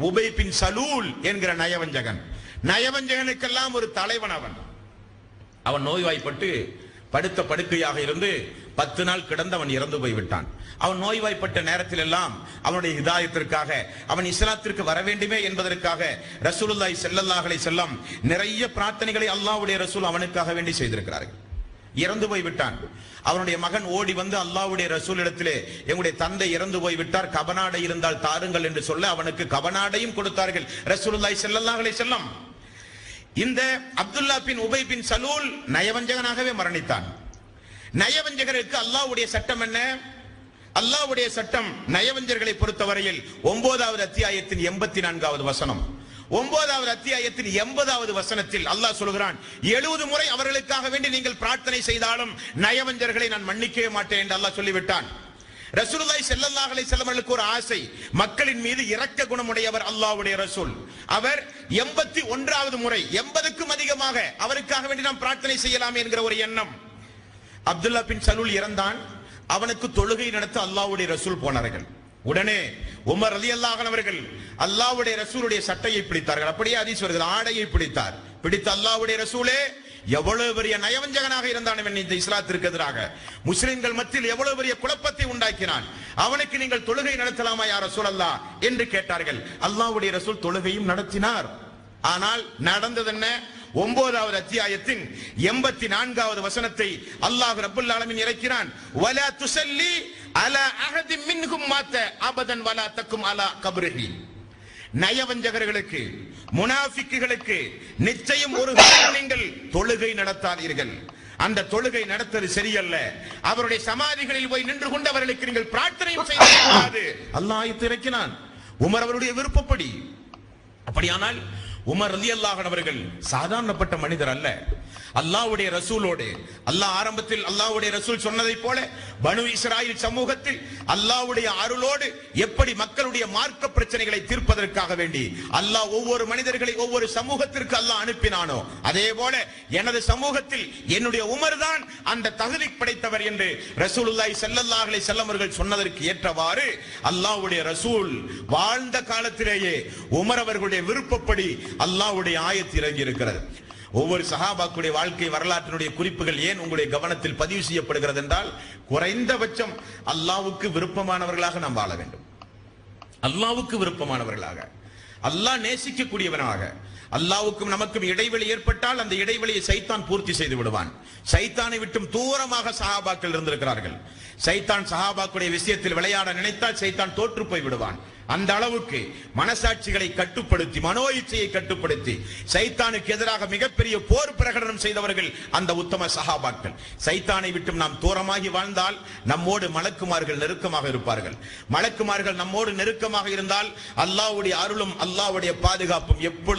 உபை பின் சலூல் என்கிற நயவஞ்சகன். நயவஞ்சகனுக்கெல்லாம் ஒரு தலைவன். அவன் நோய்வாய்ப்பட்டு படுத்த படுக்கையாக இருந்து 10 நாள் கிடந்து அவன் இறந்து போய்விட்டான். அவன் நோய்வாய்ப்பட்ட நேரத்தில் எல்லாம் அவனுடைய ஹிதாயத்திற்காக, அவன் இஸ்லாத்திற்கு வர வேண்டுமே என்பதற்காக ரசூலுல்லாஹி ஸல்லல்லாஹு அலைஹி வஸல்லம் நிறைய பிரார்த்தனைகளை அல்லாஹ்வுடைய ரசூல் அவனுக்காக வேண்டி செய்திருக்கிறார்கள். இறந்து போய்விட்டான். அவனுடைய மகன் ஓடி வந்து அல்லாஹ்வுடைய ரசூலிடத்திலே, எங்களுடைய தந்தை இறந்து போய்விட்டார், கபனாடை இருந்தால் தாருங்கள் என்று சொல்ல அவனுக்கு கபனாடையும் கொடுத்தார்கள் ரசூலுல்லாஹி ஸல்லல்லாஹு அலைஹி வஸல்லம். இந்த அப்துல்லா பின் உபை பின் சலூல் நயவஞ்சகனாகவே மரணித்தான். நயவஞ்சகருக்கு அல்லாஹ்வுடைய சட்டம் என்ன? அல்லாஹ்வுடைய சட்டம் நயவஞ்சகர்களை பொறுத்தவரையில் 9வது அத்தியாயத்தின் 84வது வசனம், 9வது அத்தியாயத்தின் 80வது வசனத்தில் அல்லாஹ் சொல்கிறான், 70 முறை அவர்களுக்காக வேண்டி நீங்கள் பிரார்த்தனை செய்தாலும் நயவஞ்சகர்களை நான் மன்னிக்கவே மாட்டேன் என்று அல்லாஹ் சொல்லிவிட்டான். ரசூலுல்லாஹி ஸல்லல்லாஹு அலைஹி வஸல்லம் அவர்களுக்கு ஒரு ஆசை, மக்களின் மீது இரக்க குணமுடையவர் அல்லாஹ்வுடைய ரசூல். அவர் 81வது முறை, 80க்கும் அதிகமாக அவருக்காக வேண்டி நாம் பிரார்த்தனை செய்யலாம் என்கிற ஒரு எண்ணம். அப்துல்லா பின் சலூல் இறந்தான். அவனுக்கு தொழுகை நடத்த அல்லாஹ்வுடைய ரசூல் போனார்கள். உடனே உமர் ரலியல்லாஹு அன்ஹு அவர்கள் அல்லாஹ்வுடைய ரசூலுடைய சட்டையை பிடித்தார்கள். அப்படியே ஹதீஸ் வருகிறது, ஆடையை பிடித்தார். பிடித்த அல்லாஹ்வுடைய ரசூலே, எவ்வளவு பெரிய நயவஞ்சகனாக இருந்தான் இந்த இஸ்லாத்திற்கு எதிராக, முஸ்லிம்கள் மத்தியில் எவ்வளவு பெரிய குழப்பத்தை உண்டாக்கினான், அவனுக்கு நீங்கள் தொழுகை நடத்தலாமா யா ரசூலல்லாஹ் என்று கேட்டார்கள். அல்லாஹ்வுடைய ரசூல் தொழுகையும் நடத்தினார். ஆனால் நடந்தது என்ன? 9வது அத்தியாயத்தின் 84வது வசனத்தை அல்லாஹ் ரப்பல் ஆலமீன் இறக்கினான். வலா துஸல்லி அலா அஹதின் மின்ஹும் மாத அபதன் வலா தக்கும் அலா கப்ரிஹி. நயவஞ்சகர்களுக்கு, முனாஃபிக்குகளுக்கு நிச்சயம் ஒரு நீங்கள் தொழுகை நடத்தாதீர்கள். அந்த தொழுகை நடத்தது சரியல்ல. அவருடைய சமாதிகளில் போய் நின்று கொண்டு அவர்களுக்கு நீங்கள் பிரார்த்தனையும் செய்யக்கூடாது. அல்லாஹ் ஆயத்தை இறக்கினான். உமர் அவருடைய விருப்பப்படி. அப்படியானால் உமர் ரலியல்லாஹு அன்ஹு அவர்கள் சாதாரணப்பட்ட மனிதர் அல்ல. அல்லாஹ்வுடைய ரசூலோடு, அல்லாஹ் ஆரம்பத்தில் அல்லாஹ்வுடைய ரசூல் சொன்னதை போல பனு இஸ்ராயீல் சமூகத்தில் அல்லாஹ்வுடைய அருளோடு எப்படி மக்களுடைய மார்க்க பிரச்சனைகளை தீர்ப்பதற்காக வேண்டி அல்லாஹ் ஒவ்வொரு மனிதர்களை ஒவ்வொரு சமூகத்திற்கு அல்லாஹ் அனுப்பினானோ, அதே போல எனது சமூகத்தில் என்னுடைய உமர் தான் அந்த தகுதி படைத்தவர் என்று ரசூலுல்லாஹி ஸல்லல்லாஹு அலைஹி வஸல்லம் அவர்கள் சொன்னதற்கு ஏற்றவாறு அல்லாஹ்வுடைய ரசூல் வாழ்ந்த காலத்திலேயே உமர் அவர்களுடைய விருப்பப்படி அல்லாஹ்வுடைய ஆயத்து இறங்கி இருக்கிறது. ஒவ்வொரு சஹாபாக்களுடைய வாழ்க்கை வரலாற்றினுடைய குறிப்புகள் ஏன் உங்களுடைய கவனத்தில் பதிவு செய்யப்படுகிறது என்றால், குறைந்தபட்சம் அல்லாஹ்வுக்கு விருப்பமானவர்களாக நாம் வாழ வேண்டும். அல்லாஹ்வுக்கு விருப்பமானவர்களாக, அல்லாஹ் நேசிக்கக்கூடியவனாக. அல்லாஹ்வுக்கும் நமக்கும் இடைவெளி ஏற்பட்டால் அந்த இடைவெளியை சைத்தான் பூர்த்தி செய்து விடுவான். சைத்தானை விட்டும் தூரமாக சஹாபாக்கள் இருந்திருக்கிறார்கள். சைத்தான் சஹாபாக்களுடைய விஷயத்தில் விளையாட நினைத்தால் சைத்தான் தோற்று போய் விடுவான். அந்த அளவுக்கு மனசாட்சிகளை கட்டுப்படுத்தி, மனோ இச்சையை கட்டுப்படுத்தி சைத்தானுக்கு எதிராக மிகப்பெரிய போர் பிரகடனம் செய்தவர்கள் அந்த உத்தம சஹாபாக்கள். சைத்தானை விட்டும் நாம் தூரமாகி வாழ்ந்தால் நம்மோடு மலக்குமார்கள் நெருக்கமாக இருப்பார்கள். மலக்குமார்கள் நம்மோடு நெருக்கமாக இருந்தால் அல்லாஹ்வுடைய அருளும் அல்லாஹ்வுடைய பாதுகாப்பும் எப்பொழுதும்